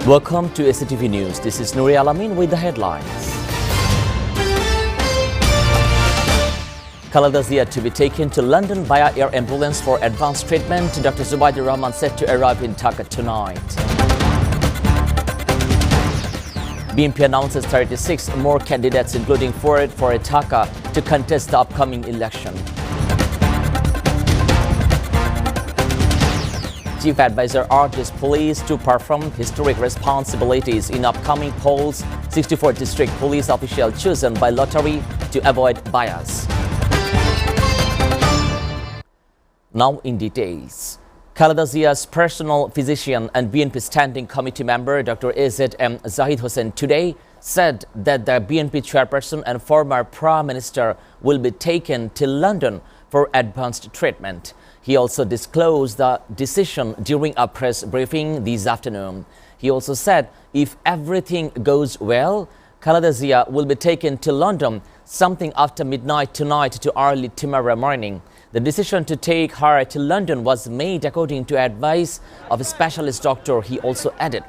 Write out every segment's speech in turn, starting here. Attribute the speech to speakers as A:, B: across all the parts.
A: Welcome to SATV News. This is Nuri Alamin with the headlines. Khaleda Zia to be taken to London via air ambulance for advanced treatment. Dr. Zubaida Rahman set to arrive in Dhaka tonight. BNP announces 36 more candidates, including for Dhaka, to contest the upcoming election. Chief Advisor urges police to perform historic responsibilities in upcoming polls. 64 district police officials chosen by lottery to avoid bias. Now in details. Khaleda Zia's personal physician and BNP Standing Committee member Dr. AZM Zahid Hussain today said that the BNP chairperson and former Prime Minister will be taken to London for advanced treatment. He also disclosed the decision during a press briefing this afternoon. He also said if everything goes well, Khaleda Zia will be taken to London something after midnight tonight to early tomorrow morning. The decision to take her to London was made according to advice of a specialist doctor, he also added.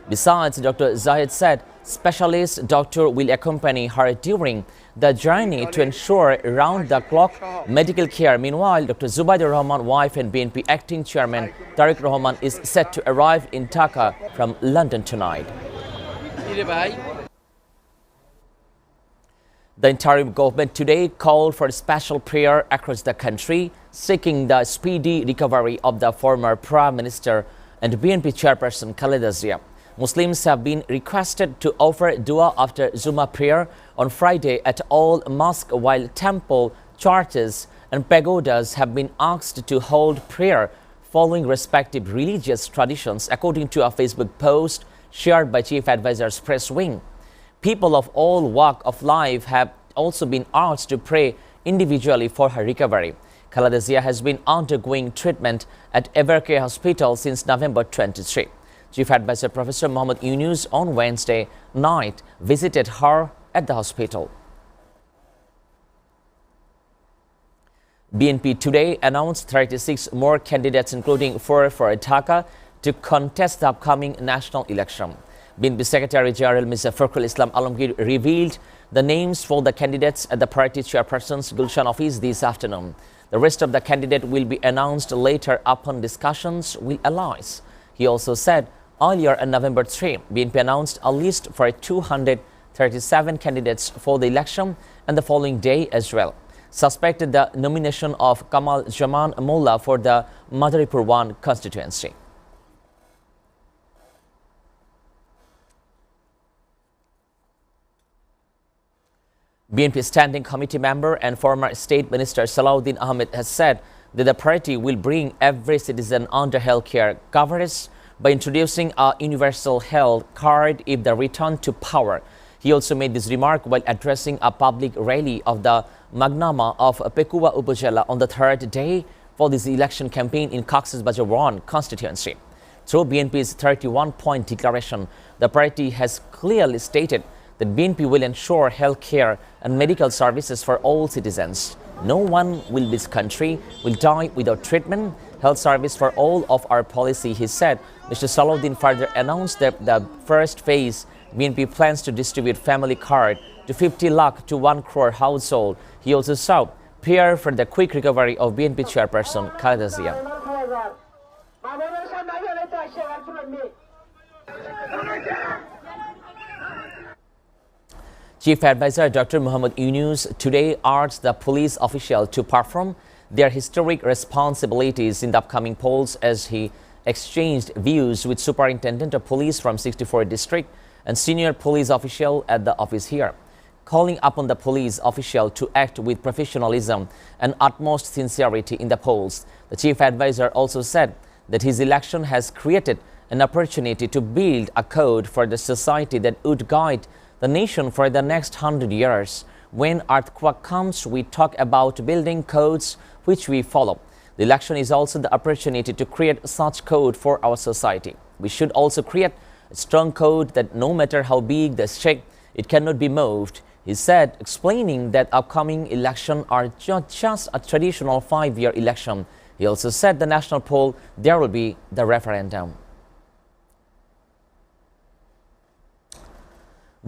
A: Besides, Dr. Zahid said specialist doctor will accompany her during the journey to ensure round-the-clock medical care. Meanwhile, Dr. Zubaida Rahman, wife and BNP acting chairman Tariq Rahman is set to arrive in Dhaka from London tonight. The interim government today called for a special prayer across the country, seeking the speedy recovery of the former Prime Minister and BNP chairperson Khaleda Zia. Muslims have been requested to offer dua after Zuma prayer on Friday at all mosques, while temple, churches and pagodas have been asked to hold prayer following respective religious traditions, according to a Facebook post shared by Chief Advisor's press wing. People of all walks of life have also been asked to pray individually for her recovery. Khaleda Zia has been undergoing treatment at Evercare Hospital since November 23. Chief Advisor Professor Muhammad Yunus on Wednesday night visited her at the hospital. BNP today announced 36 more candidates, including 4 for Dhaka, to contest the upcoming national election. BNP Secretary General Mr. Fakhrul Islam Alamgir revealed the names for the candidates at the party chairperson's Gulshan office this afternoon. The rest of the candidate will be announced later upon discussions with allies. He also said earlier on November 3, BNP announced a list for 237 candidates for the election, and the following day as well suspected the nomination of Kamal Zaman Mullah for the Madaripur 1 constituency. BNP Standing Committee member and former State Minister Salahuddin Ahmed has said that the party will bring every citizen under healthcare coverage by introducing a universal health card if they return to power. He also made this remark while addressing a public rally of the Magnama of Pekua Upazila on the third day for this election campaign in Cox's Bazar 1 constituency. Through BNP's 31-point declaration, the party has clearly stated that BNP will ensure health care and medical services for all citizens. No one in this country will die without treatment. Health service for all of our policy, he said. Mr. Salahuddin further announced that the first phase, BNP plans to distribute family card to 50 lakh to 1 crore household. He also sought prayer for the quick recovery of BNP chairperson Khaleda Zia. Chief Advisor Dr. Muhammad Yunus today urged the police official to perform their historic responsibilities in the upcoming polls as he exchanged views with Superintendent of Police from 64 district and senior police official at the office here, calling upon the police official to act with professionalism and utmost sincerity in the polls. The Chief Advisor also said that his election has created an opportunity to build a code for the society that would guide the nation for the next 100 years. When earthquake comes, we talk about building codes which we follow. The election is also the opportunity to create such code for our society. We should also create a strong code that no matter how big the shake, it cannot be moved. He said, explaining that upcoming election are not just a traditional 5-year election. He also said the national poll, there will be the referendum.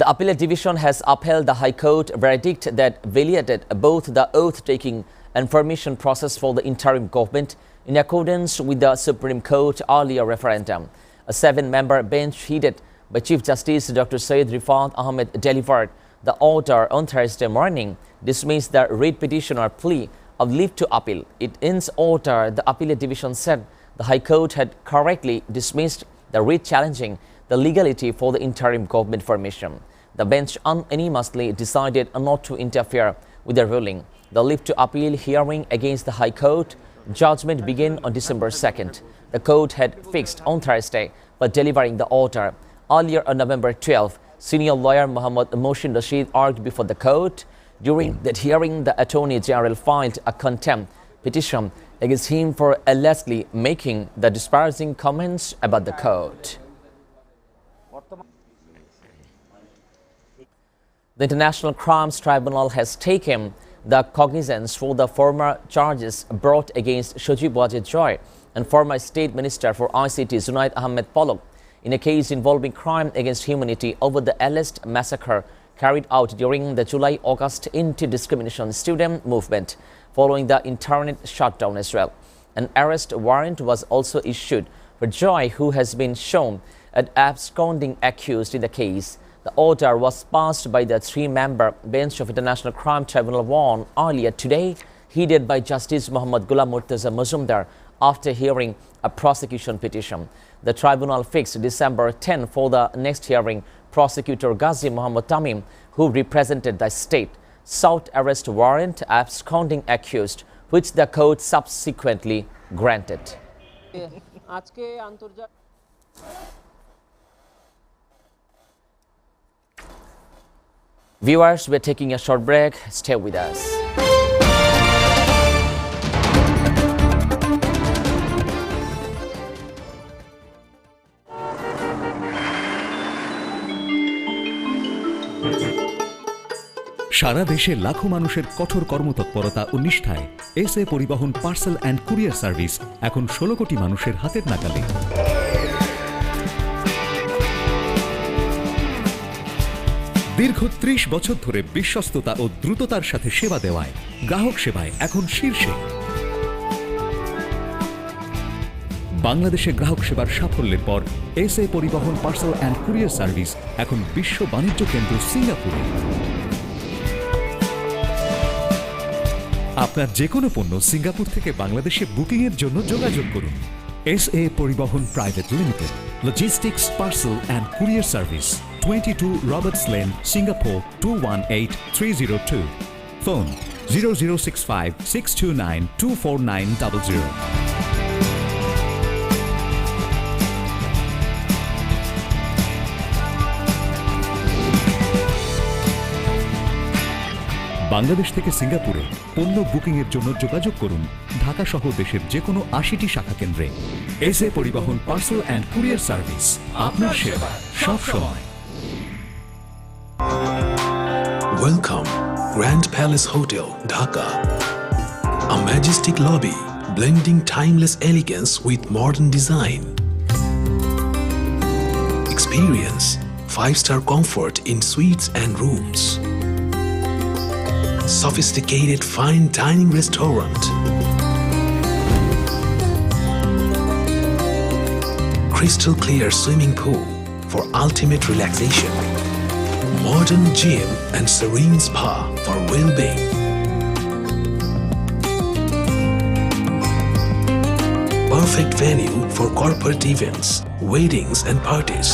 A: The Appellate Division has upheld the High Court verdict that validated both the oath-taking and formation process for the interim government in accordance with the Supreme Court earlier referendum. A 7-member bench headed by Chief Justice Dr. Syed Rifat Ahmed delivered the order on Thursday morning, dismissed the writ petitioner plea of leave to appeal. In its order, the Appellate Division said the High Court had correctly dismissed the writ challenging the legality for the interim government formation. The bench unanimously decided not to interfere with the ruling. The leave to appeal hearing against the High Court judgment began on December 2nd. The court had fixed on Thursday for delivering the order. Earlier on November 12th, senior lawyer Muhammad Mohsin Rashid argued before the court. During that hearing, the Attorney General filed a contempt petition against him for allegedly making the disparaging comments about the court. The International Crimes Tribunal has taken the cognizance for the former charges brought against Shojib Wajid Joy and former State Minister for ICT Zunaid Ahmed Polok in a case involving crime against humanity over the alleged massacre carried out during the July-August anti-discrimination student movement following the internet shutdown as well. An arrest warrant was also issued for Joy, who has been shown as absconding accused in the case. The order was passed by the 3-member bench of International Crime Tribunal 1 earlier today, headed by Justice Muhammad Ghulam Murtaza Mazumdar after hearing a prosecution petition. The tribunal fixed December 10 for the next hearing. Prosecutor Ghazi Muhammad Tamim, who represented the state, sought arrest warrant absconding accused, which the court subsequently granted. Viewers, we're taking a short break. Stay with us.
B: সারা দেশে লাখো মানুষের কঠোর কর্মতৎপরতা ও নিষ্ঠায় SA পরিবহন parcel and courier service এখন 16 কোটি মানুষের হাতের নাগালে। দীর্ঘ 30 বছর ধরে বিশ্বস্ততা ও দ্রুততার সাথে সেবা দেওয়ায় গ্রাহক সেবায় এখন শীর্ষে। বাংলাদেশে গ্রাহক সেবার সাফল্যের পর এসএ পরিবহন পার্সেল অ্যান্ড কুরিয়ার সার্ভিস এখন বিশ্ব বাণিজ্য কেন্দ্র সিঙ্গাপুরে। আপনার যে কোনো পণ্য সিঙ্গাপুর থেকে বাংলাদেশে বুকিং এর জন্য যোগাযোগ করুন। এসএ পরিবহন private limited, logistics parcel and courier service, 22 Roberts Lane, Singapore 218302. Phone 0065 629 24900. Bangladesh থেকে সিঙ্গাপুরে পণ্য বুকিং এর জন্য যোগাযোগ করুন ঢাকা সহ দেশের যে কোনো 80টি শাখা কেন্দ্রে। এসএ পরিবহন পার্সেল অ্যান্ড কুরিয়ার সার্ভিস, আপনার সেবা সব সময়।
C: Welcome, Grand Palace Hotel, Dhaka. A majestic lobby blending timeless elegance with modern design. Experience 5-star comfort in suites and rooms. Sophisticated fine dining restaurant. Crystal clear swimming pool for ultimate relaxation. Modern gym and serene spa for well-being. Perfect venue for corporate events, weddings and parties.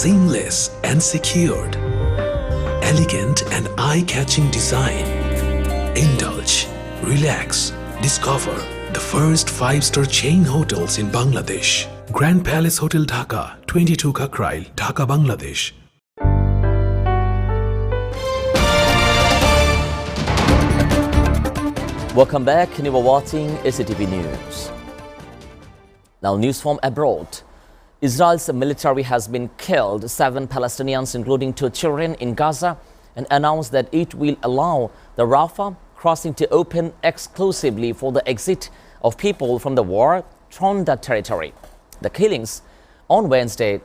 C: Seamless and secured. Elegant and eye-catching design. Indulge, relax, discover the first 5-star chain hotels in Bangladesh. Grand Palace Hotel Dhaka, 22 Kakrail, Dhaka, Bangladesh.
A: Welcome back. You are watching SATV News. Now, news from abroad. Israel's military has been killed 7 Palestinians, including 2 children, in Gaza, and announced that it will allow the Rafah crossing to open exclusively for the exit of people from the war-torn territory. The killings On Wednesday,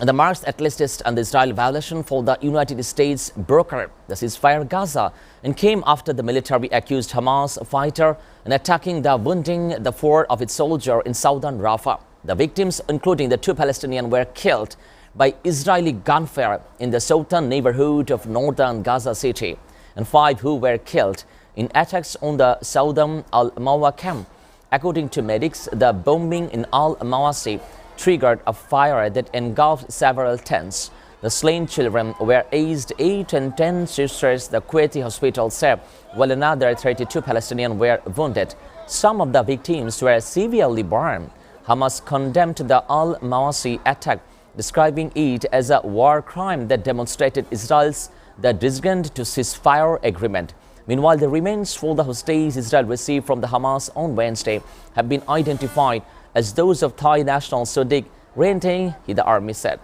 A: the marks at latest and the Israel violation for the United States brokered the ceasefire Gaza and came after the military accused Hamas fighter in attacking the wounding the four of its soldiers in southern Rafah. The victims, including the two Palestinians, were killed by Israeli gunfire in the southern neighborhood of northern Gaza City, and 5 who were killed in attacks on the southern Al-Mawa camp. According to medics, the bombing in Al-Mawasi triggered a fire that engulfed several tents. The slain children were aged 8 and 10 sisters, the Kuwaiti hospital said, while another 32 Palestinians were wounded. Some of the victims were severely burned. Hamas condemned the Al-Mawasi attack, describing it as a war crime that demonstrated Israel's disagreement to ceasefire agreement. Meanwhile, the remains for the hostages Israel received from the Hamas on Wednesday have been identified as those of Thai national Sadiq Rente, the army said.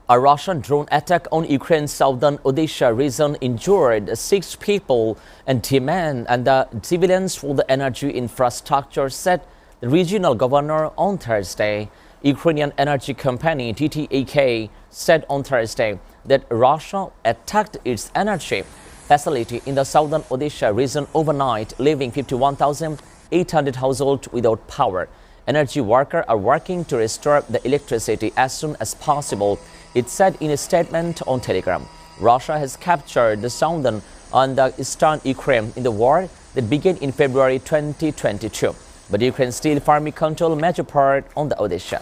A: A Russian drone attack on Ukraine's southern Odisha region injured 6 people and the civilians for the energy infrastructure, said the regional governor on Thursday. Ukrainian energy company TTAK said on Thursday that Russia attacked its energy facility in the southern Odisha region overnight, leaving 51,800 households without power. Energy workers are working to restore the electricity as soon as possible, it said in a statement on Telegram. Russia has captured the southern and the eastern Ukraine in the war that began in February 2022, but Ukraine still firmly controls major part on the Odisha.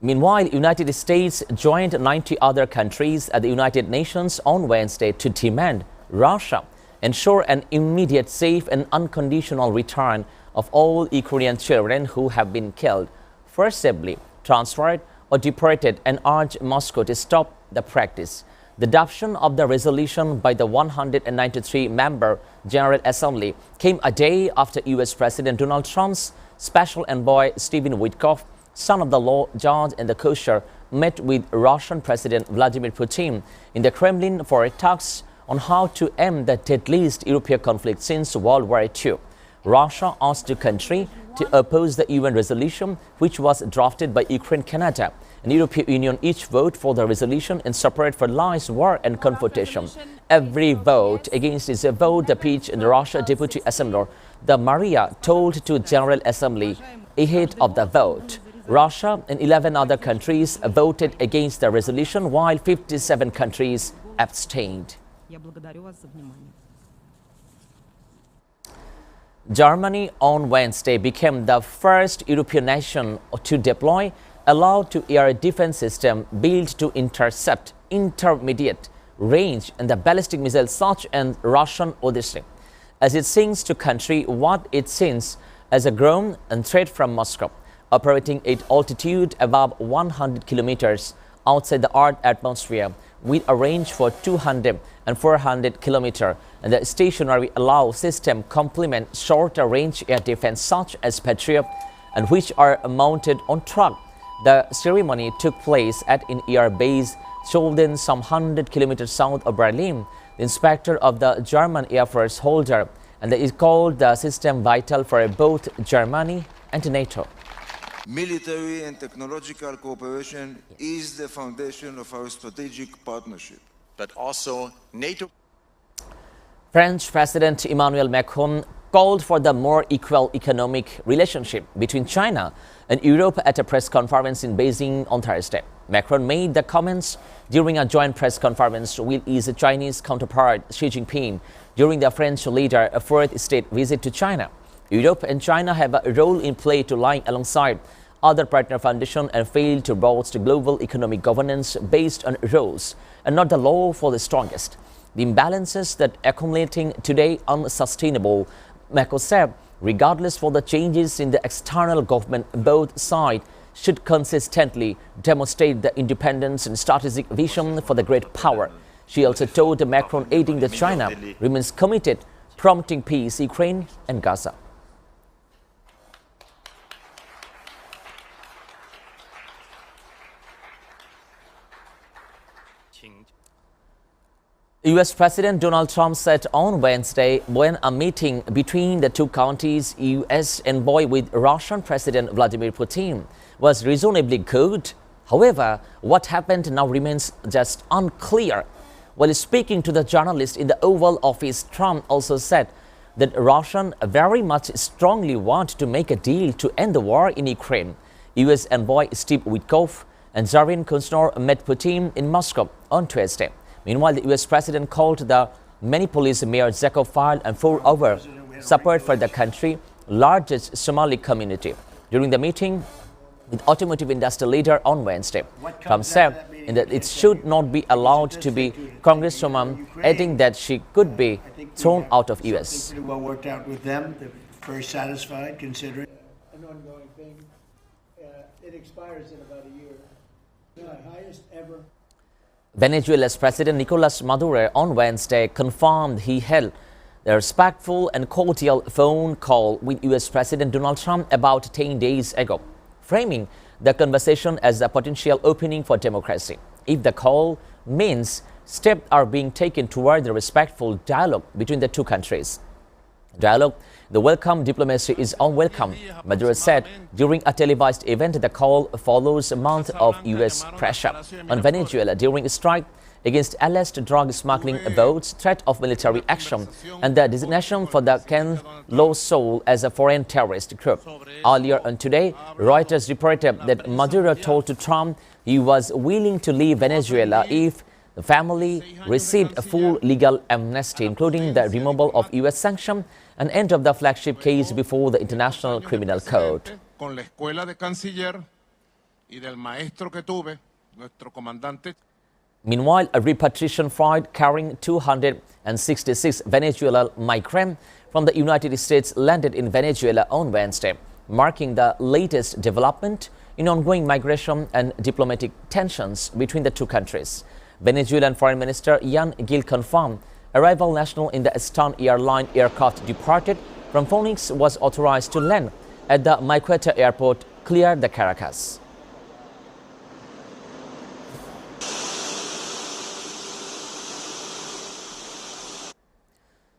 A: Meanwhile, United States joined 90 other countries at the United Nations on Wednesday to demand Russia ensure an immediate, safe and unconditional return of all Ukrainian children who have been killed, forcibly transferred or deported, and urged Moscow to stop the practice. The adoption of the resolution by the 193-member General Assembly came a day after U.S. President Donald Trump's special envoy Stephen Witkoff, son of the law judge and the kosher, met with Russian President Vladimir Putin in the Kremlin for talks on how to end the deadliest European conflict since World War II. Russia asked the country to oppose the UN resolution, which was drafted by Ukraine, Canada, and European Union. Each vote for the resolution in separate for lies, war and confrontation. Every vote against is a vote, the pitch in the Russia Deputy Assembler, the Maria, told to General Assembly ahead of the vote. Russia and 11 other countries voted against the resolution, while 57 countries abstained. Germany on Wednesday became the first European nation to deploy a low-to-air defense system built to intercept intermediate range and the ballistic missiles such as Russian Odyssey, as it seems to country what it sees as a growing threat from Moscow, operating at altitude above 100 kilometers outside the Earth's atmosphere with a range for 200 and 400 kilometers, and the stationary allow system complement shorter range air defense such as Patriot, and which are mounted on truck. The ceremony took place at an air base Scholden, some 100 kilometers south of Berlin. The inspector of the German Air Force holder, and it is called the system vital for both Germany and NATO.
D: Military and technological cooperation is the foundation of our strategic partnership.
E: But also NATO.
A: French President Emmanuel Macron called for the more equal economic relationship between China and Europe at a press conference in Beijing on Thursday. Macron made the comments during a joint press conference with his Chinese counterpart Xi Jinping during the French leader's fourth state visit to China. Europe and China have a role in play to lie alongside other partner foundations and fail to bolster global economic governance based on rules and not the law for the strongest. The imbalances that accumulating today unsustainable, Macron said. Regardless for the changes in the external government, both sides should consistently demonstrate the independence and strategic vision for the great power. She also told Macron aiding that China remains committed, promoting peace, Ukraine and Gaza. U.S. President Donald Trump said on Wednesday when a meeting between the two countries' U.S. envoy with Russian President Vladimir Putin was reasonably good. However, what happened now remains just unclear. While speaking to the journalist in the Oval Office, Trump also said that Russia very much strongly want to make a deal to end the war in Ukraine. U.S. envoy Steve Witkoff and Jared Kushner met Putin in Moscow on Tuesday. Meanwhile, the U.S. president called the Minneapolis mayor Jacob File and for over support for the country's largest Somali community. During the meeting with automotive industry leader on Wednesday, Trump said that it should not be allowed to be Congresswoman, adding that she could be thrown out of U.S.
F: Pretty well worked out with them. They're very satisfied, considering an ongoing thing. It expires in about a year. The highest ever.
A: Venezuela's President Nicolas Maduro on Wednesday confirmed he held a respectful and cordial phone call with U.S. President Donald Trump about 10 days ago, framing the conversation as a potential opening for democracy. If the call means steps are being taken toward the respectful dialogue between the two countries. Dialogue, the welcome diplomacy is unwelcome, Maduro said during a televised event. The call follows a month of U.S. pressure on Venezuela during a strike against alleged drug smuggling votes, threat of military action, and the designation for the Ken Lo Sol as a foreign terrorist group. Earlier on today, Reuters reported that Maduro told to Trump he was willing to leave Venezuela if the family received a full legal amnesty, including the removal of U.S. sanctions and end of the flagship case before the International Criminal Court. Meanwhile, a repatriation flight carrying 266 Venezuelan migrants from the United States landed in Venezuela on Wednesday, marking the latest development in ongoing migration and diplomatic tensions between the two countries. Venezuelan Foreign Minister Jan Gil confirmed arrival national in the Eastern Airline aircraft departed from Phoenix was authorized to land at the Maiqueta airport, cleared the Caracas.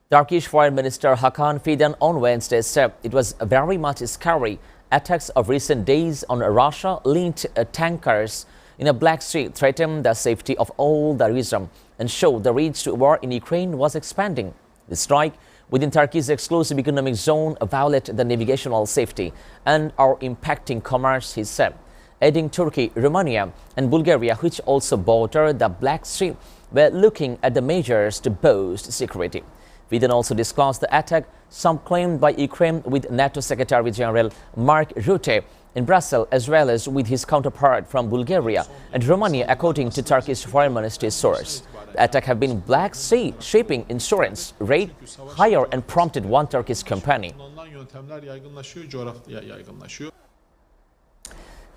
A: Turkish Foreign Minister Hakan Fidan on Wednesday said it was very much scary. Attacks of recent days on Russia-linked tankers in the Black Sea threatened the safety of all the region and showed the reach to war in Ukraine was expanding. The strike within Turkey's exclusive economic zone violated the navigational safety and are impacting commerce, he said, adding Turkey, Romania and Bulgaria, which also border the Black Sea, were looking at the measures to boost security. Fidan also discussed the attack, some claimed by Ukraine, with NATO Secretary General Mark Rutte in Brussels, as well as with his counterpart from Bulgaria and Romania, according to Turkish Foreign Ministry source. The attack have been Black Sea shipping insurance rate higher and prompted one Turkish company.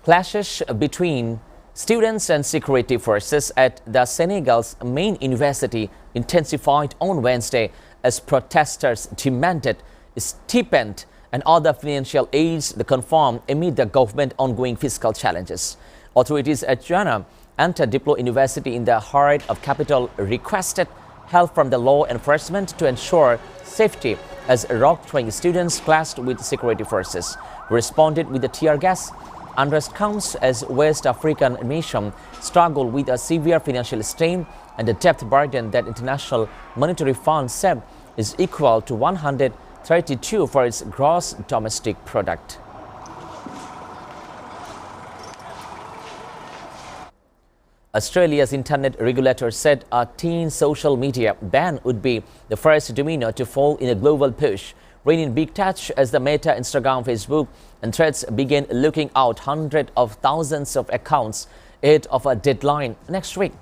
A: Clashes between students and security forces at the Senegal's main university intensified on Wednesday as protesters demanded stipend and other financial aids confirmed amid the government's ongoing fiscal challenges. Authorities at Jana Anta Diploma University in the heart of capital requested help from the law enforcement to ensure safety as rock-throwing students clashed with security forces responded with the tear gas. Unrest comes as West African nations struggle with a severe financial strain and the debt burden that International Monetary Fund said is equal to 132 for its gross domestic product. Australia's internet regulator said a teen social media ban would be the first domino to fall in a global push, raining big touch as the Meta, Instagram, Facebook and Threads began looking out hundreds of thousands of accounts ahead of a deadline next week.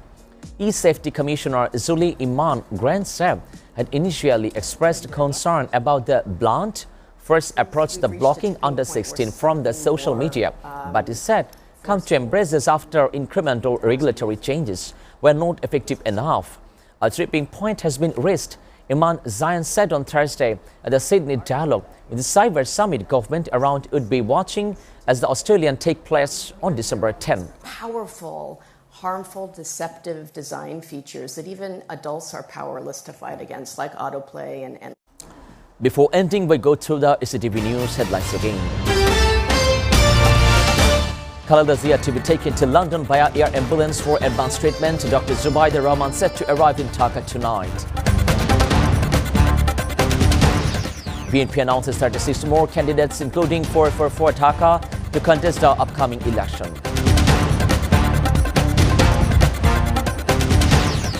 A: E-Safety Commissioner Zuli Iman Grant said had initially expressed concern about the blunt first approach the blocking under 16 from the social media, but he said come to embrace this after incremental regulatory changes were not effective enough. A tripping point has been reached, Iman Zayan said on Thursday at the Sydney Dialogue with the Cyber Summit. Government around would be watching as the Australian take place on December 10.
G: Powerful, harmful, deceptive design features that even adults are powerless to fight against, like autoplay and
A: Before ending, we go through the SATV News headlines again. Khaleda Zia to be taken to London via air ambulance for advanced treatment. Dr. Zubaida Rahman set to arrive in Dhaka tonight. BNP announces 36 more candidates, including 4 for Dhaka, to contest the upcoming election.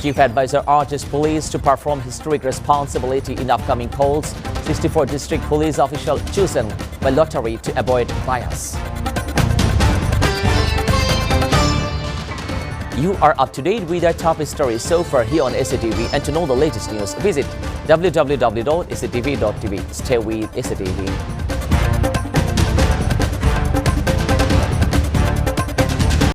A: Chief Advisor urges police to perform historic responsibility in upcoming polls. 64 district police officials chosen by lottery to avoid bias. You are up to date with our top stories so far here on SATV, and to know the latest news, visit www.satv.tv. Stay with SATV.